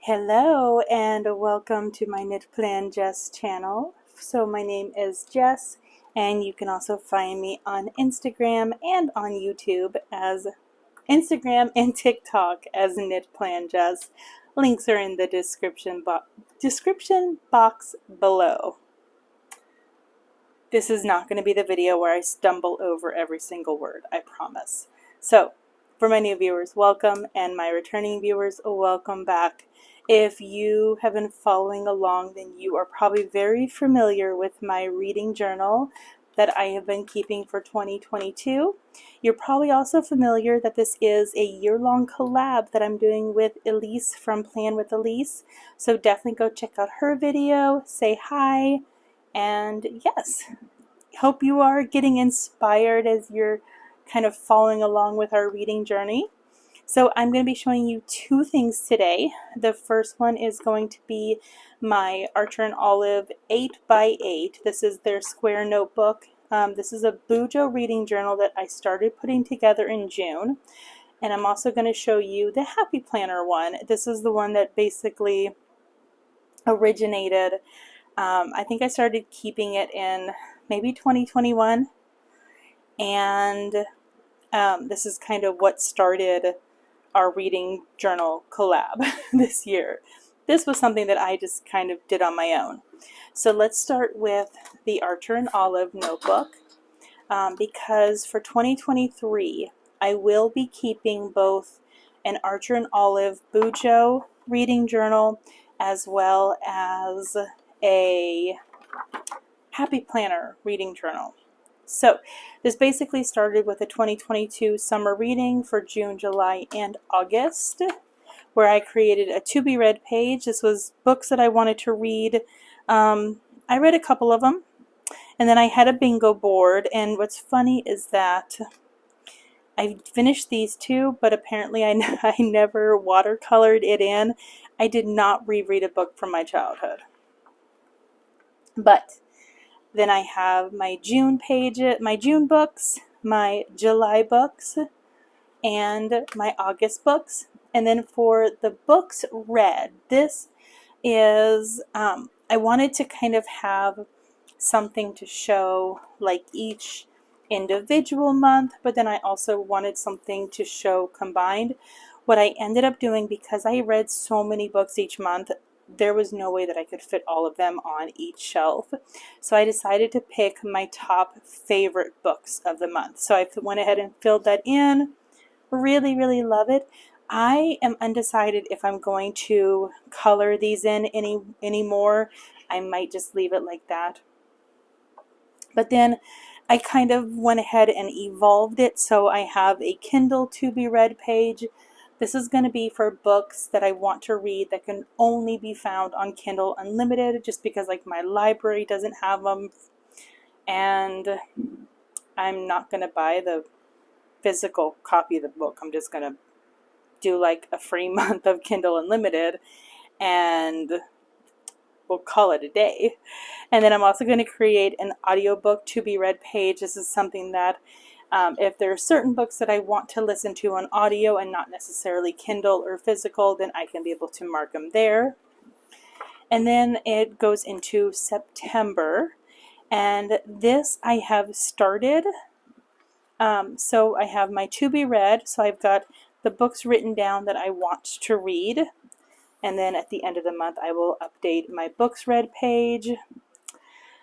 Hello and welcome to my Knit Plan Jess channel. So my name is Jess and you can also find me on Instagram and on YouTube as Instagram and TikTok as Knit Plan Jess. Links are in the description box below. This is not going to be the video where I stumble over every single word, I promise. So for my new viewers, welcome, and my returning viewers, welcome back. If you have been following along, then you are probably very familiar with my reading journal that I have been keeping for 2022. You're probably also familiar that this is a year-long collab that I'm doing with Elise from Plan with Elise. So definitely go check out her video, say hi, and yes, hope you are getting inspired as you're kind of following along with our reading journey. So I'm going to be showing you two things today. The first one is going to be my Archer and Olive 8x8. This is their square notebook. This is a Bujo reading journal that I started putting together in June. And I'm also going to show you the Happy Planner one. This is the one that basically originated. I think I started keeping it in maybe 2021. And this is kind of what started our reading journal collab this year. This was something that I just kind of did on my own. So let's start with the Archer and Olive notebook because for 2023 I will be keeping both an Archer and Olive Bujo reading journal as well as a Happy Planner reading journal. So this basically started with a 2022 summer reading for June, July, and August, where I created a to be read page. This was books that I wanted to read. I read a couple of them, and then I had a bingo board, and what's funny is that I finished these two, but apparently I never watercolored it in. I did not reread a book from my childhood. But then I have my June books, my July books, and my August books. And then for the books read, this is, I wanted to kind of have something to show like each individual month, but then I also wanted something to show combined. What I ended up doing, because I read so many books each month, there was no way that I could fit all of them on each shelf. So I decided to pick my top favorite books of the month. So I went ahead and filled that in. Really, really love it. I am undecided if I'm going to color these in anymore. I might just leave it like that. But then I kind of went ahead and evolved it. So I have a Kindle To Be Read page. This is going to be for books that I want to read that can only be found on Kindle Unlimited, just because like my library doesn't have them, and I'm not going to buy the physical copy of the book. I'm just going to do like a free month of Kindle Unlimited and we'll call it a day. And then I'm also going to create an audiobook to be read page. This is something that if there are certain books that I want to listen to on audio and not necessarily Kindle or physical, then I can be able to mark them there. And then it goes into September, and this I have started. So I have my to be read, so I've got the books written down that I want to read, and then at the end of the month I will update my books read page.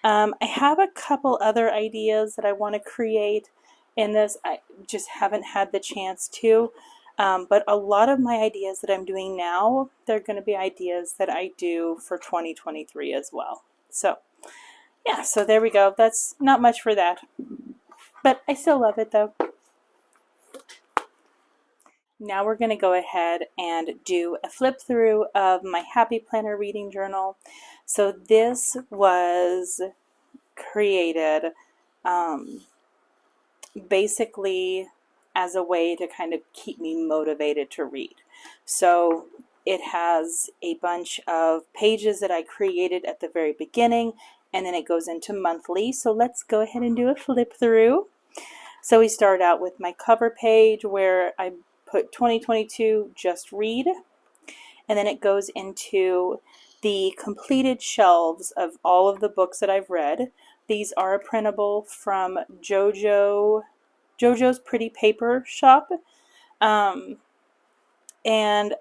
I have a couple other ideas that I want to create in this. I just haven't had the chance to, but a lot of my ideas that I'm doing now, they're going to be ideas that I do for 2023 as well. So yeah, so there we go. That's not much for that, but I still love it though. Now we're going to go ahead and do a flip through of my Happy Planner reading journal. So this was created basically as a way to kind of keep me motivated to read. So it has a bunch of pages that I created at the very beginning, and then it goes into monthly. So let's go ahead and do a flip through. So we start out with my cover page where I put 2022 Just Read, and then it goes into the completed shelves of all of the books that I've read. These are printable from JoJo's Pretty Paper Shop. And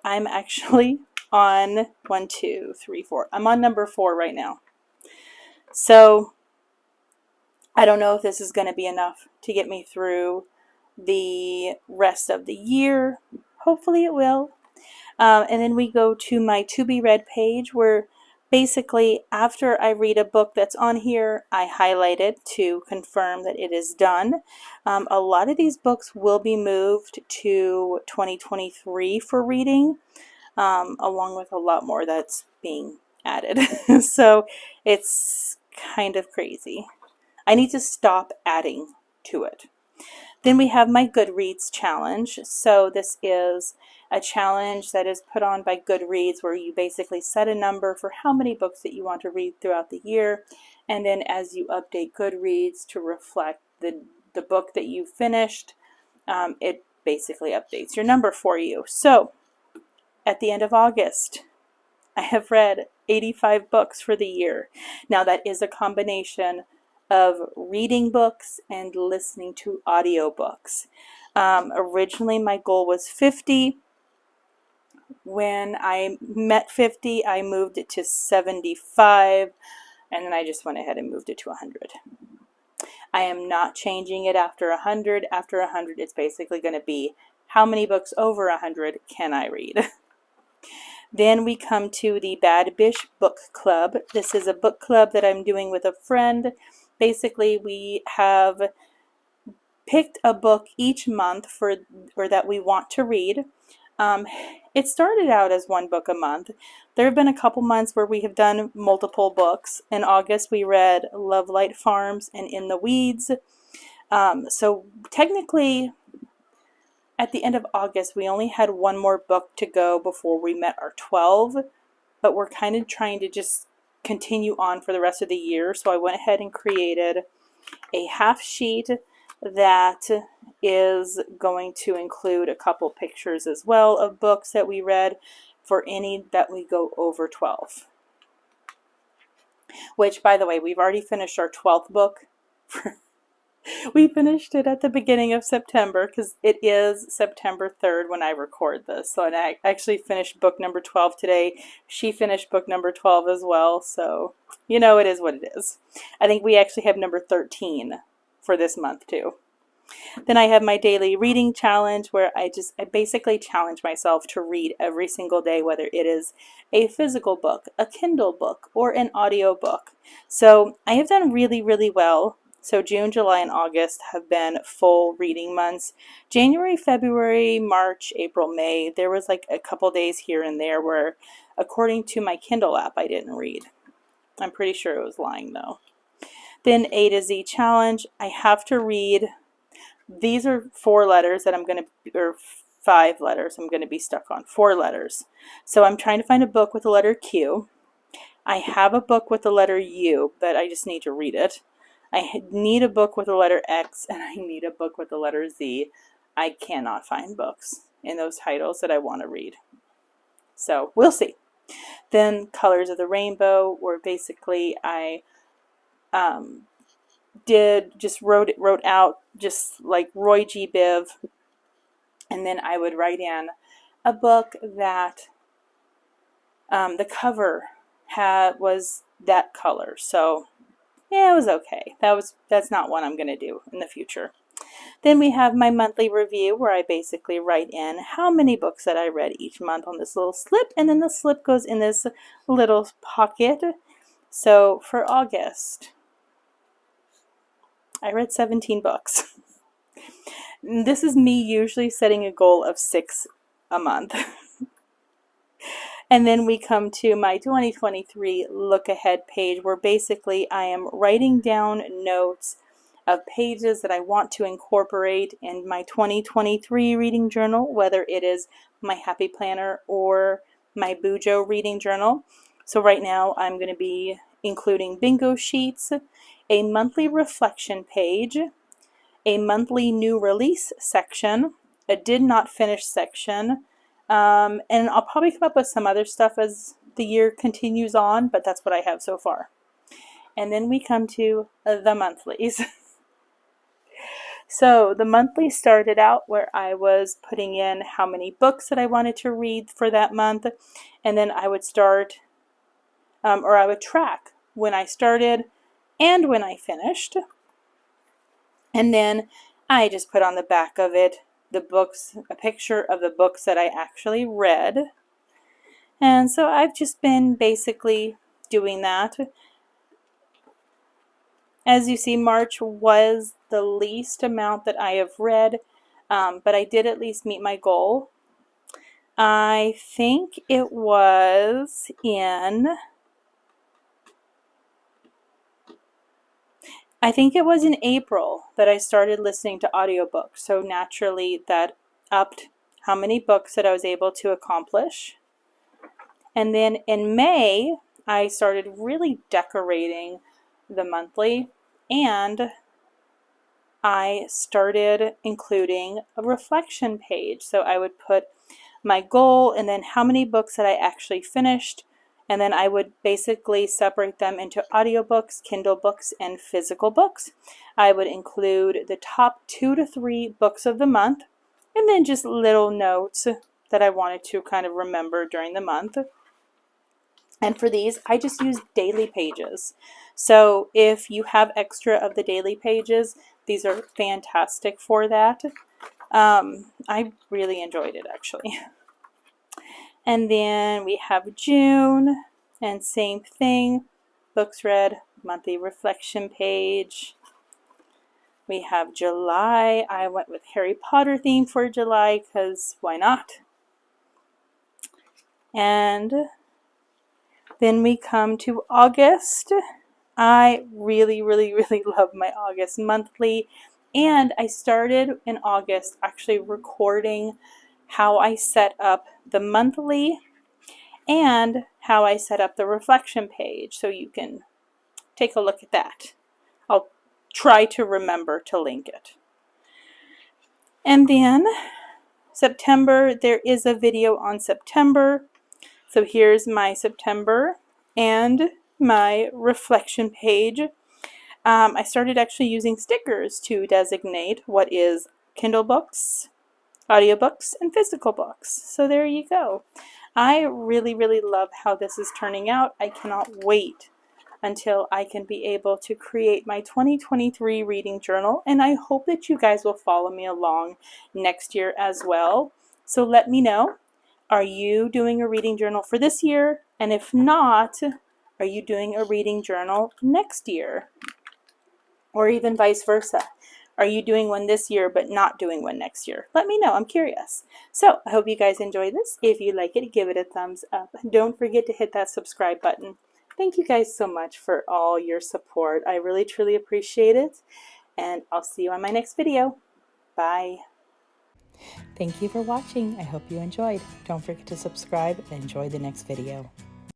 I'm actually on 1, 2, 3, 4. I'm on number 4 right now. So I don't know if this is going to be enough to get me through the rest of the year. Hopefully it will. And then we go to my To Be Read page, where basically after I read a book that's on here, I highlight it to confirm that it is done. A lot of these books will be moved to 2023 for reading, along with a lot more that's being added. So it's kind of crazy. I need to stop adding to it. Then we have my Goodreads challenge. So this is a challenge that is put on by Goodreads, where you basically set a number for how many books that you want to read throughout the year. And then as you update Goodreads to reflect the book that you finished, it basically updates your number for you. So at the end of August, I have read 85 books for the year. Now that is a combination of reading books and listening to audiobooks. Originally my goal was 50. When I met 50, I moved it to 75, and then I just went ahead and moved it to 100. I am not changing it after 100. After 100, it's basically going to be how many books over 100 can I read? Then we come to the Bad Bish book club. This is a book club that I'm doing with a friend. Basically, we have picked a book each month or that we want to read. It started out as one book a month. There have been a couple months where we have done multiple books. In August, we read Love Light Farms and In the Weeds. So technically, at the end of August, we only had one more book to go before we met our 12, but we're kind of trying to just continue on for the rest of the year. So I went ahead and created a half sheet that is going to include a couple pictures as well of books that we read for any that we go over 12. Which, by the way, we've already finished our 12th book. We finished it at the beginning of September because it is September 3rd when I record this. So I actually finished book number 12 today. She finished book number 12 as well. So, you know, it is what it is. I think we actually have number 13 for this month too. Then I have my daily reading challenge, where I basically challenge myself to read every single day, whether it is a physical book, a Kindle book, or an audio book. So I have done really, really well. So June, July, and August have been full reading months. January, February, March, April, May, there was like a couple days here and there where, according to my Kindle app, I didn't read. I'm pretty sure it was lying though. Then A to Z challenge, I have to read. These are 4 letters that I'm going to, or 5 letters I'm going to be stuck on. 4 letters. So I'm trying to find a book with the letter Q. I have a book with the letter U, but I just need to read it. I need a book with the letter X, and I need a book with the letter Z. I cannot find books in those titles that I want to read. So we'll see. Then Colors of the Rainbow, where basically I wrote out just like Roy G. Biv, and then I would write in a book that the cover was that color. So yeah, it was okay. That's not what I'm going to do in the future. Then we have my monthly review, where I basically write in how many books that I read each month on this little slip, and then the slip goes in this little pocket. So for August, I read 17 books. This is me usually setting a goal of 6 a month. And then we come to my 2023 look ahead page, where basically I am writing down notes of pages that I want to incorporate in my 2023 reading journal, whether it is my Happy Planner or my Bujo reading journal. So right now I'm going to be including bingo sheets, a monthly reflection page, a monthly new release section, a did not finish section, And I'll probably come up with some other stuff as the year continues on, but that's what I have so far. And then we come to the monthlies. So the monthly started out where I was putting in how many books that I wanted to read for that month, and then I would start, or I would track when I started and when I finished. And then I just put on the back of it the books, a picture of the books that I actually read. And so I've just been basically doing that. As you see, March was the least amount that I have read, but I did at least meet my goal. I think it was in April that I started listening to audiobooks. So naturally that upped how many books that I was able to accomplish. And then in May, I started really decorating the monthly, and I started including a reflection page. So I would put my goal and then how many books that I actually finished, and then I would basically separate them into audiobooks, Kindle books, and physical books. I would include the top 2 to 3 books of the month, and then just little notes that I wanted to kind of remember during the month. And for these, I just use daily pages. So if you have extra of the daily pages, these are fantastic for that. I really enjoyed it, actually. And then we have June, and same thing, books read, monthly reflection page. We have July. I went with Harry Potter theme for July because why not? And then we come to August. I really, really, really love my August monthly. And I started in August actually recording how I set up the monthly and how I set up the reflection page. So you can take a look at that. I'll try to remember to link it. And then September, there is a video on September. So here's my September and my reflection page. I started actually using stickers to designate what is Kindle books, audiobooks, and physical books. So there you go. I really, really love how this is turning out. I cannot wait until I can be able to create my 2023 reading journal, and I hope that you guys will follow me along next year as well. So let me know, are you doing a reading journal for this year? And if not, are you doing a reading journal next year? Or even vice versa. Are you doing one this year but not doing one next year? Let me know. I'm curious. So I hope you guys enjoy this. If you like it, give it a thumbs up. Don't forget to hit that subscribe button. Thank you guys so much for all your support. I really, truly appreciate it. And I'll see you on my next video. Bye. Thank you for watching. I hope you enjoyed. Don't forget to subscribe and enjoy the next video.